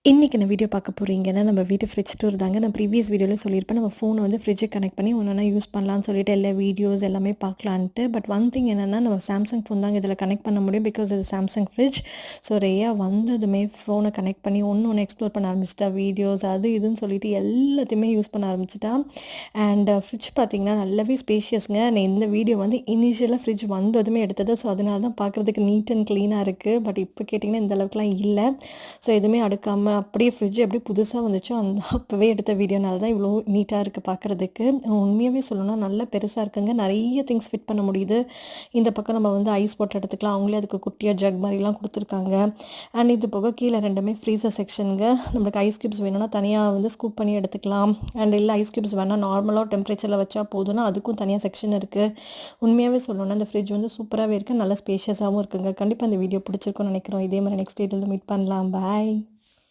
இன்றைக்கி நான் வீடியோ பார்க்க போகிறீங்கன்னா நம்ம வீட்டு ஃப்ரிட்ஜ் டூர் தாங்க. நான் ப்ரீவியஸ் வீடியோவில் சொல்லியிருப்பேன் நம்ம ஃபோனை வந்து ஃப்ரிட்ஜுக்கு கனெக்ட் பண்ணி ஒன்றா யூஸ் பண்ணலான்னு சொல்லிட்டு எல்லா வீடியோஸ் எல்லாமே பார்க்கலான்ட்டு. பட் ஒன் திங் என்னென்னா நம்ம சாம்சங் ஃபோன் தாங்க இதில் கனெக்ட் பண்ண முடியும், பிகாஸ் இது சாம்சங் ஃப்ரிட்ஜ். ஸோ ரெய்யா வந்ததுமே ஃபோனை கனெக்ட் பண்ணி ஒன்று எக்ஸ்ப்ளோர் பண்ண ஆரம்பிச்சிட்டா, வீடியோஸ் அது இதுன்னு சொல்லிட்டு எல்லாத்தையுமே யூஸ் பண்ண ஆரம்பிச்சிட்டா. அண்ட் ஃப்ரிட்ஜ் பார்த்திங்கன்னா நல்லாவே ஸ்பேஷியஸ்ங்க. நான் இந்த வீடியோ வந்து இனிஷியலாக ஃப்ரிட்ஜ் வந்ததுமே எடுத்தது. ஸோ அதனால தான் பார்க்குறதுக்கு நீட் அண்ட் க்ளீனாக இருக்குது. பட் இப்போ கேட்டிங்கன்னா இந்த அளவுக்குலாம் இல்லை. ஸோ எதுவுமே அடுக்காமல் அப்படியே ஃப்ரிட்ஜ் எப்படி புதுசாக வந்துச்சோ அப்போவே எடுத்த வீடியோனால தான் இவ்வளோ நீட்டாக இருக்குது பார்க்குறதுக்கு. உண்மையாகவே சொல்லணும்னா நல்லா பெருசாக இருக்குங்க. நிறைய திங்ஸ் ஃபிட் பண்ண முடியுது. இந்த பக்கம் நம்ம வந்து ஐஸ் போட்டு எடுத்துக்கலாம். அவங்களே அதுக்கு குட்டியாக ஜக் மாதிரிலாம் கொடுத்துருக்காங்க. அண்ட் இது போக கீழே ரெண்டுமே ஃப்ரீசர் செக்ஷனுங்க. நம்மளுக்கு ஐஸ் க்யூப்ஸ் வேணும்னா தனியாக வந்து ஸ்கூப் பண்ணி எடுத்துக்கலாம். அண்ட் இல்லை ஐஸ் க்யூப்ஸ் வேணால் நார்மலாக டெம்பரேச்சரில் வச்சா போதும்னா அதுக்கும் தனியாக செக்ஷன் இருக்குது. உண்மையாகவே சொல்லணும்னா இந்த ஃப்ரிட்ஜ் வந்து சூப்பராகவே இருக்குது, நல்லா ஸ்பேஷியஸாகவும் இருக்குங்க. கண்டிப்பாக இந்த வீடியோ பிடிச்சிருக்கும்னு நினைக்கிறோம். இதே மாதிரி நெக்ஸ்ட் டேட்டில் மீட் பண்ணலாம். பாய்.